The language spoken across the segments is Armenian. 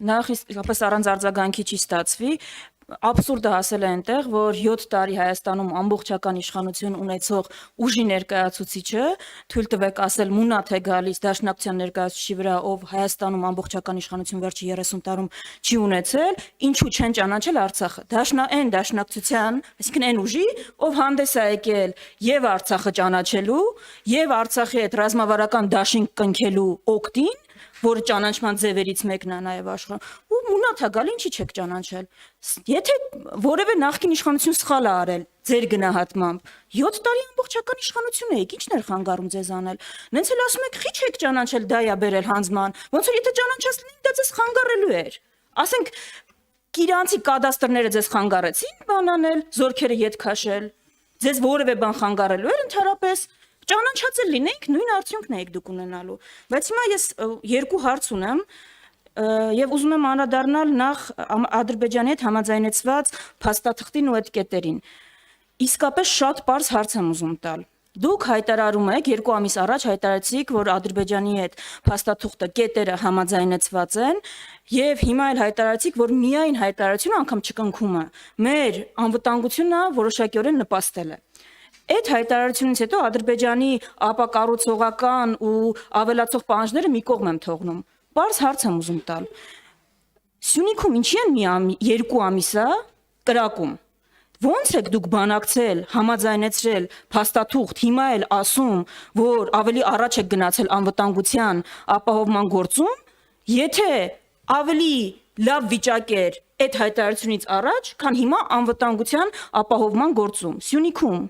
նախ իսկապես առանց արձագանքի չի ստացվի, աբսուրդը հասել է այնտեղ, որ 7 տարի Հայաստանում ամբողջական իշխանություն ունեցող ուժի ներկայացուցիչը թույլ տվեք ասել մունաթ է գալիս Դաշնակցության ներկայացուցիչի վրա, ով Հայաստանում ամբողջական իշխանություն վերջի 30 տարում չի ունեցել, ինչու չեն ճանաչել Արցախը։ Այն Դաշնակցության, այսինքն այն ուժի, ով հանդես է եկել եւ Արցախը ճանաչելու, եւ Արցախի հետ ռազմավարական դաշինք կնքելու օկտին, որը ճանաչման ձևերից մեկն է նաև աշխարհում, ու մունաթ է գալի, ինչի չեք ճանաչել։ Եթե որևէ նախկին իշխանություն սխալ է արել ձեր գնահատմամբ, 7 տարի ամբողջական իշխանություն եք, ի՞նչն էր խանգարում ձեզ անել։ Նենց էլ ասում եք, խի չեք ճանաչել, դա է բերել հանձնման, ոնց որ եթե ճանաչած լինի, դա ձեզ խանգարելու էր։ Ասենք Կիրանցի կադաստրները ձեզ խանգարեցին բան անել, զորքերը ետ քաշել, ձեզ որևէ բան խանգարելու էր, ընդհանրապես ճանաչած էլ լինեիք, նույն արդյունքն եք դուք ունենալու։ Բայց հիմա ես երկու հարց ունեմ եւ ուզում եմ անդրադառնալ նախ Ադրբեջանի հետ համաձայնեցված փաստաթղթին ու այդ կետերին։ Իսկապես շատ པարզ հարց եմ ուզում տալ։ Դուք հայտարարում եք, 2 ամիս առաջ հայտարարեցիք, որ Ադրբեջանի հետ փաստաթուղթը կետերը համաձայնեցված են, եւ հիմա էլ հայտարարեցիք, որ միայն հայտարարությունը անգամ չկնքումը մեր անվտանգությունն որոշակիորեն նպաստել է։ Այդ հայտարարությունից հետո Ադրբեջանի ապակառուցողական ու ավելացող պահանջները մի կողմ եմ թողնում։ Պարզ հարց եմ ուզում տալ։ Սյունիքում ինչի են 2 ամիսա կրակում։ Ոնց եք դուք բանակցել, համաձայնեցրել փաստաթուղթ, հիմա էլ ասում, որ ավելի առաջ եք գնացել անվտանգության ապահովման գործում, եթե ավելի լավ վիճակ էր այդ հայտարարությունից առաջ, քան հիմա անվտանգության ապահովման գործում։ Սյունիքում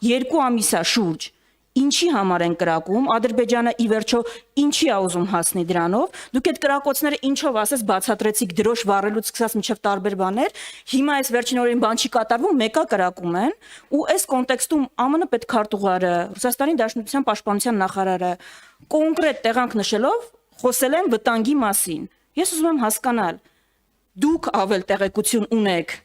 2 ամիսա շուրջ ինչի համար են կրակում, Ադրբեջանը ի վերջո ինչի է ուզում հասնի դրանով, դուք այդ կրակոցները ինչով ասես բացատրեցիք դրոշ վառելուց սկսած մինչև տարբեր բաներ, հիմա այս վերջին օրերին բան չի կատարվում, մեկա կրակում են, ու այս կոնտեքստում ԱՄՆ պետքարտուղարը, Ռուսաստանի Դաշնության պաշտպանության նախարարը կոնկրետ տեղանք նշելով խոսել են վտանգի մասին։ Ես ուզում եմ հասկանալ, դուք ավել տեղեկություն ունեք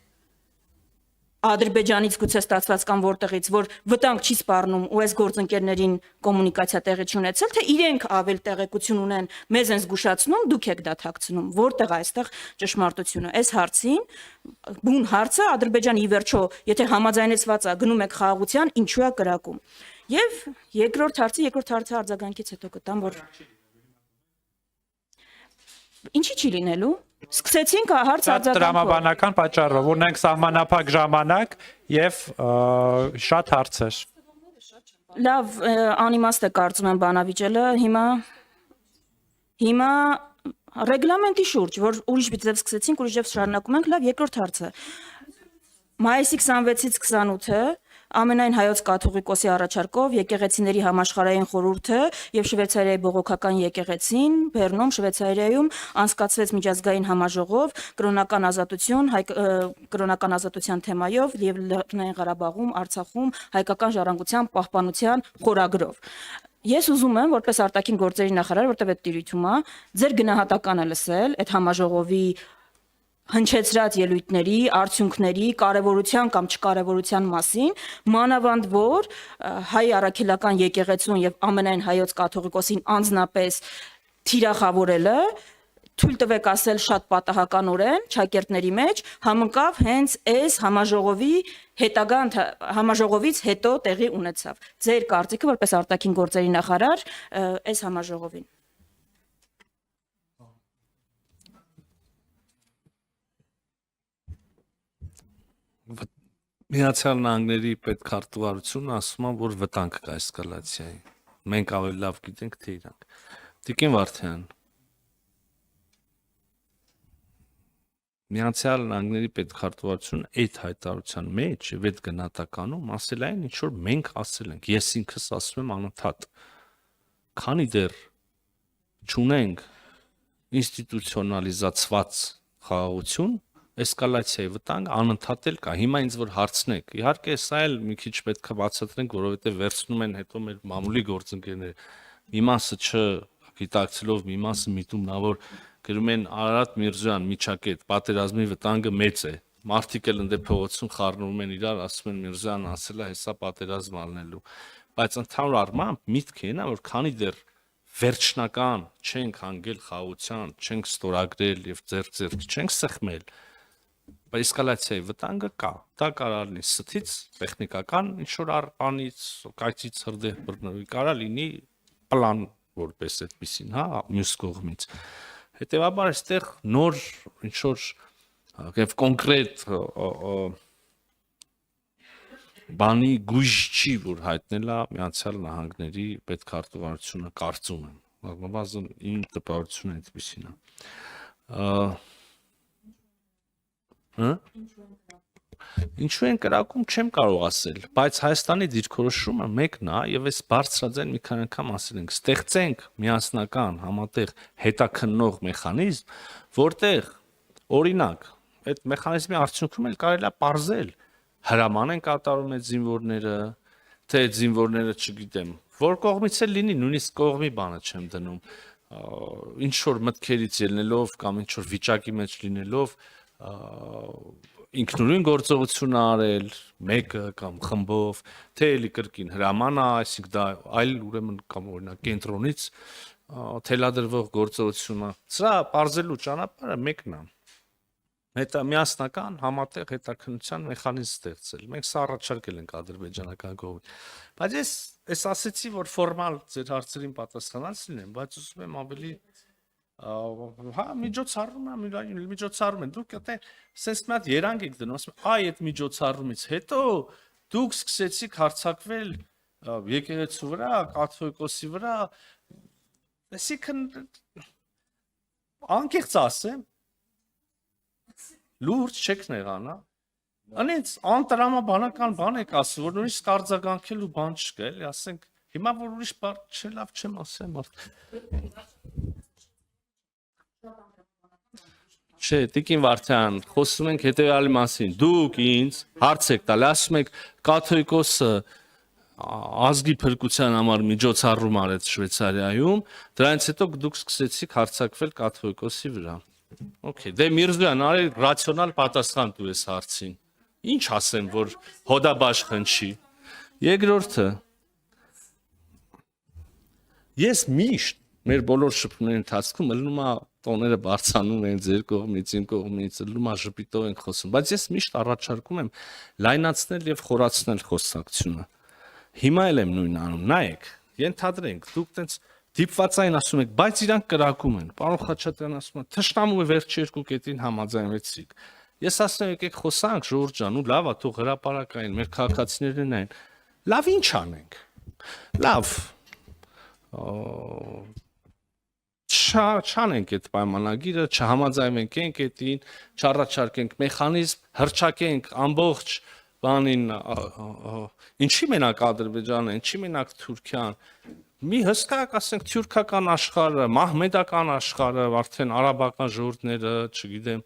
Ադրբեջանից գուցե ստացված կամ որտեղից, որ վտանգ չի սպառնում ու այս գործընկերներին կոմունիկացիա տեղի չունեցել, թե իրենք ավել տեղեկություն ունեն, մեզ են զգուշացնում, դուք եք դա թաքցնում, որտեղ է այստեղ ճշմարտությունը։ Այս հարցին բուն հարցը Ադրբեջանը ի վերջո, եթե համաձայնեցված է, գնում եք խաղաղության, ինչու է կրակում։ Եվ երկրորդ հարցը արձագանքից հետո կտամ, որ ինչի չի լինելու։ Սկսեցինք հարց արձագանքով։ Տրամաբանական պատճառով, ունենք սահմանափակ ժամանակ եւ շատ հարցեր։ Լավ, անիմաստ է կարծում եմ բանավիճելը, հիմա ռեգլամենտի շուրջ, որ ուրիշ բիծև սկսեցինք, ուրիշ ձև շարունակում ենք, լավ, երկրորդ հարցը։ Մայիսի 26-ից 28-ը Ամենայն հայոց կաթողիկոսի առաջարկով եկեղեցիների համաշխարհային խորհուրդը եւ Շվեյցարիայի բողոքական եկեղեցին Բեռնում, Շվեյցարիայում անցկացվեց միջազգային համաժողով կրոնական ազատության թեմայով եւ Լեռնային Ղարաբաղում, Արցախում հայկական ժառանգության պահպանության խորագրով։ Ես ուզում եմ, որպես արտաքին գործերի նախարար, որտեղ այդ տիրույթում է, ձեր գնահատականը լսել այդ համաժողովի հնչեցրած ելույթների, արդյունքների, կարևորության կամ չկարևորության մասին, մանավանդ որ հայ առաքելական եկեղեցուն եւ ամենայն հայոց կաթողիկոսին անձնապես թիրախավորելը, թույլ տվեք ասել շատ պատահականորեն ճակերտների մեջ համընկավ հենց այս համաժողովից հետո տեղի ունեցավ։ Ձեր կարծիքը որպես արտաքին գործերի նախարար այս համաժողովին։ Միացյալ Նահանգների պետքարտուղարությունը ասում է, որ վտանգ կա էսկալացիայի։ Մենք ավելի լավ գիտենք, թե իրանք։ Տիկին Վարդյան, Միացյալ Նահանգների պետքարտուղարությունը այդ հայտարարության մեջ եւ այդ գնահատականում ասել այն, ինչ որ մենք ասել ենք։ Ես ինքս ասում եմ անընդհատ։ Քանի դեռ չունենք ինստիտուցիոնալիզացված խաղաղություն, էսկալացիայի վտանգ անընդհատ էլ կա։ Հիմա ինձ որ հարցնեք, իհարկե սա էլ մի քիչ պետք է բացատրենք, որովհետև վերցնում են հետո մեր մամուլի գործընկերները։ Մի մասը չգիտակցելով, մի մասը միտում նա որ գրում են Արարատ Միրզոյան, Միջակետ, պատերազմի վտանգը մեծ է։ Մարդիկ էլ ընդ փողոցում խառնվում են իրար, ասում են Միրզոյան ասել է հեսա պատերազմ ալնելու։ Բայց ընդհանուր առմամբ միտքը այն է, որ քանի դեռ վերջնական չենք հանգել խաղաղության, չենք ստորագրել եւ ձեռք չենք սխմել, բայց էսկալացիայի վտանգը կա։ Դա կարող լինի ստից, տեխնիկական ինչ-որ բանից, կայծից հրդեհ բռնվի, կարող լինի պլան որպես այդպեսին, հա, մյուս կողմից։ Հետևաբար այստեղ նոր ինչ-որ եւ կոնկրետ բանի գույժ չի, որ հայտնելա Միացյալ Նահանգների պետքարտուղարությունը կարծում եմ։ Բավական իմ տպավորությունը այդպեսին է։ Ինչու են կրակում չեմ կարող ասել, բայց Հայաստանի դիրքորոշումը մեկն է եւ այս բարձրաձայն մի քանի անգամ ասել ենք, ստեղծենք միասնական համատեղ հետաքննող մեխանիզմ, որտեղ օրինակ այդ մեխանիզմի արդյունքում էլ կարելի է պարզել հրաման են կատարում այդ զինվորները, թե այդ զինվորները, չգիտեմ, որ կողմից էլ լինի, նույնիսկ կողմի բանը չեմ դնում, ինչ որ մտքերից ելնելով կամ ինչ որ վիճակի մեջ լինելով ինքնուրույն գործողություն արել, մեկը կամ խմբով, թե էլի կրկին հրաման է, այսինքն դա այլ ուրեմն կամ օրինակ կենտրոնից թելադրվող գործողությունը, սա բարձելու ճանապարհը մեկն է։ Հետո միասնական համատեղ հետաքննության մեխանիզմ ստեղծել։ Մենք սա առաջարկել ենք ադրբեջանական կողմից։ Բայց ես ասեցի, որ ֆորմալ ձեր հարցերին պատասխանած լինեմ, բայց ուզում եմ ավելի հա միջոցառում են դուք այդտեղ sense մի հատ երանգ եք դնում, ասում այդ միջոցառումից հետո դուք սկսեցիք հարձակվել եկեղեցու վրա, կաթողիկոսի վրա, այսինքն անկեղծ ասեմ լուրջ չեք նեղանա։ Անից անտրամաբանական բան եք ասում, որ նույնիսկ արձագանքելու բան չկա, էլի, ասենք, հիմա որ ուրիշ բան չլավ չեմ ասեմ, Չէ, Տիկին Վարդյան, խոսում ենք հետևյալի մասին, դուք ինձ հարց եք տալ, ասում եք կաթողիկոսը ազգի փրկության համար միջոցառում արեց Շվեյցարիայում, դրանից հետո դուք սկսեցիք հարձակվել կաթողիկոսի վրա։ Okay, դե Միրզոյան, արի ռացիոնալ պատասխան տու ես հարցին։ Ինչ ասեմ, որ հոդաբաշխ խնչի։ Երկրորդը ես միշտ մեր բոլոր շփումների ընթացքում ելնում է տոները բարձանում են ձեր կողմից, իմ կողմից, ելնում է ժպիտով ենք խոսում, բայց ես միշտ առաջարկում եմ լայնացնել եւ խորացնել խոսակցությունը։ Հիմա էլ եմ նույնն անում, նայեք, ենթադրենք, դուք տենց դիպվածային ասում եք, բայց իրանք կրակում են։ Պարոն Խաչատրյան ասում է, թշնամու վերջի երկու կետին համաձայնվեցիք։ Ես ասում եմ, եկեք խոսանք, Ժողովուրդ ջան, ու լավ է, թող հրապարակային, մեր քաղաքացիներն այն։ Լավ ինչ անենք։ Լավ։ Չանենք այդ պայմանագիրը, չհամաձայնենք այն կետին, չառաջարկենք մեխանիզմ, հրճակենք ամբողջ բանին, ինչի մենակ Ադրբեջանը, ինչի մենակ Թուրքիան, մի հսկայակ ասենք թյուրքական աշխարհը, մահմեդական աշխարհը, արդեն արաբական ժողովուրդները, չգիտեմ,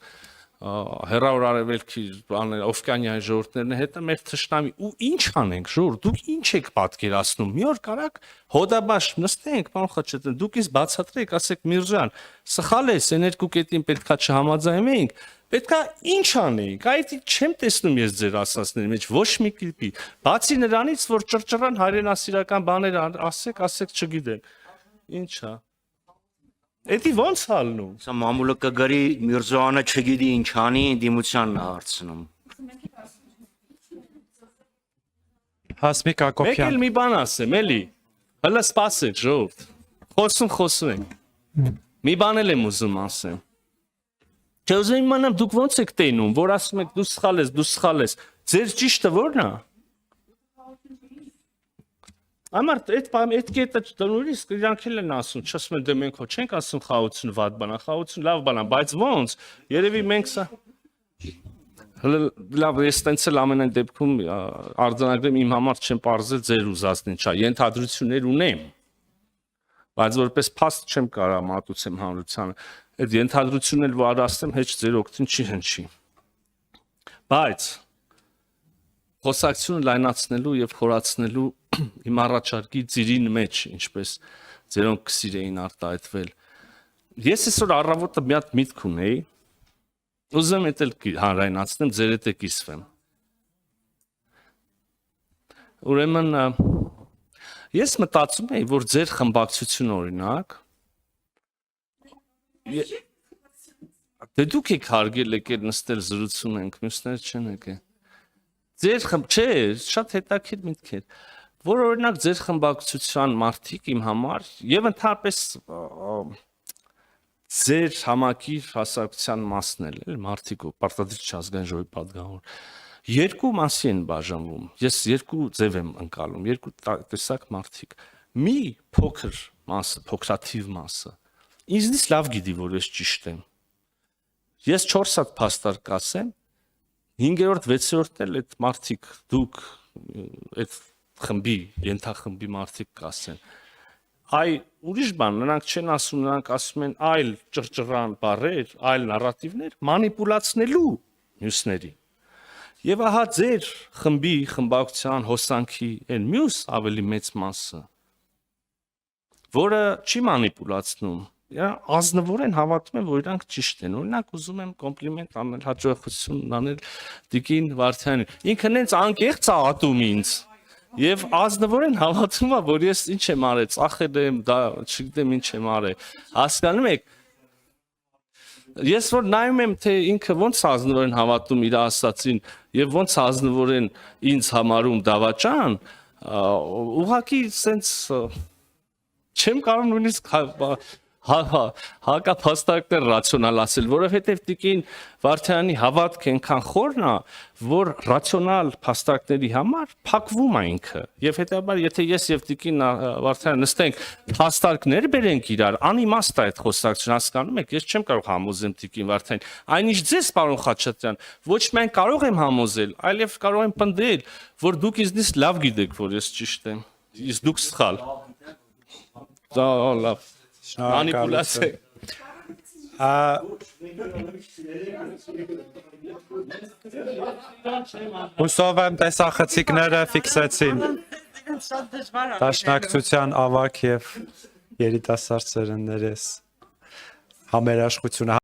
հերավոր արևելքի բաները, օվկիանիայի ժողովուրդներն հետը մեր թշնամի ու ինչ անենք, ժողովուրդ, դուք ինչ եք պատկերացնում։ Մի օր կարակ հոդաբաշխ նստենք, պարոն Խաչատրյան, դուք ինձ բացատրեք, ասեք Միրզոյան, սխալ է, այն երկու կետին պետքա չհամաձայնվեինք, պետքա ինչ անեինք, այդ չեմ տեսնում ես ձեր ասածների մեջ ոչ մի կերպի, բացի նրանից, որ ճռճռան հայրենասիրական բաներ ասեք, չգիտեմ, ինչ է։ Էդի ո՞նց հալնում։ Սա մամուլը կգրի Միրզոյանը չգիտի ինչ անի, դիմությանն է հարցնում։ Հասմիկ Մեկ Հակոբյան։ էլ մի բան ասեմ, էլի։ Հələ սպասեք, ժողովուրդ։ Խոսում ենք։ Մի բան էլ եմ ուզում ասեմ։ Չուզում իմանամ դուք ո՞նց եք տենում, որ ասում եք դու սխալ ես։ Ձեր ճիշտը ո՞րն է։ Ամառ այդ կետը նույնիսկ իրանք էլ են ասում, չասում են դե մենք հո չենք ասում խաղաղություն վատ բան է, խաղաղություն լավ բան է, բայց ո՞նց։ Երևի մենք սա լավ, ես տենց էլ ամենայն դեպքում արձանագրեմ իմ համար չեմ պարզել ձեր ուզածն ինչա, ենթադրություններ ունեմ, բայց որպես փաստ չեմ կարող մատուցեմ հանրությանը, այդ ենթադրությունն էլ որ ասեմ հեչ ձեր օգտին չի հնչի։ Բայց խոսակցությունը լայնացնելու եւ խորացնելու իմ առաջարկի ծիրին մեջ, ինչպես ձերոնք կսիրեին արտահայտվել։ Ես այսօր առավոտը մի հատ միտք ունեի, ուզում եմ էլ հանրայնացնեմ, ձեր հետ կիսվեմ։ Ուրեմն Ես մտածում եի, որ ձեր խմբակցությունը օրինակ դե դուք եք հարգել եկել նստել զրուցում ենք, մյուսները չեն եկել։ Ձեր չէ, շատ հետաքրքիր միտք է, որ օրինակ ձեր խմբակցության մարդիկ իմ համար եւ ընդհանրապես ձեր համակիր հասարակության մասն էլ մարդիկ ու պարտադիր չազգային ժողովի պատգամավոր երկու մասի են բաժանվում։ Ես երկու ձև եմ ընկալում, երկու տեսակ մարդիկ։ Մի փոքր մասը, փոքրաթիվ մասը ինձնից լավ գիտի, որ ես ճիշտ եմ։ Ես 4 հատ փաստարկ կասեմ, 5-րդ, 6-րդ էլ այդ մարդիկ դուք այդ խմբի, ենթախմբի մարդիկ կասեն։ Այ ուրիշ բան, նրանք չեն ասում, նրանք ասում են այլ ճռճռան բառեր, այլ նարատիվներ մանիպուլացնելու մյուսների։ Եվ ահա ձեր խմբի, խմբակցության, հոսանքի այն մյուս ավելի մեծ մասը, որը չի մանիպուլացնում, ազնվորեն հավատում եմ, որ իրանք ճիշտ են։ Օրինակ ուզում եմ կոմպլիմենտ անել, հաջողություն անել Տիկին Վարդյանին։ Ինքը նենց անկեղծ է ատում ինձ։ Եվ ազնվորեն հավատում է, որ ես ինչ եմ արել, ծախել եմ, դա չգիտեմ ինչ եմ արել։ Հասկանում եք։ Ես որ նայում եմ, թե ինքը ոնց ազնվորեն հավատում իր ասածին եւ ոնց ազնվորեն ինձ համարում դավաճան, ուղղակի sense չեմ կարող նույնիսկ հակափաստարկներ ռացիոնալ ասել, որովհետև Տիկին Վարդյանի հավատքը այնքան խորն է, որ ռացիոնալ փաստարկների համար փակվում է ինքը։ Եվ հետեւաբար, եթե ես եւ Տիկին Վարդյանը նստենք, փաստարկներ բերենք իրար, անիմաստ է այդ խոսակցությունը, հասկանում եք, ես չեմ կարող համոզեմ Տիկին Վարդյանին։ Այնիշ ձեզ, պարոն Խաչատրյան, ոչ միայն կարող եմ համոզել, այլև կարող եմ պնդել, որ դուք ինձնից լավ գիտեք, որ ես ճիշտ եմ, իսկ դուք սխալ։ Դա լավ։ Մանիպուլացիա։ Հուսով եմ տեսախցիկները ֆիքսեցին դաշնակցության ավագ եւ երիտասարդ սերնդերես համերաշխությունը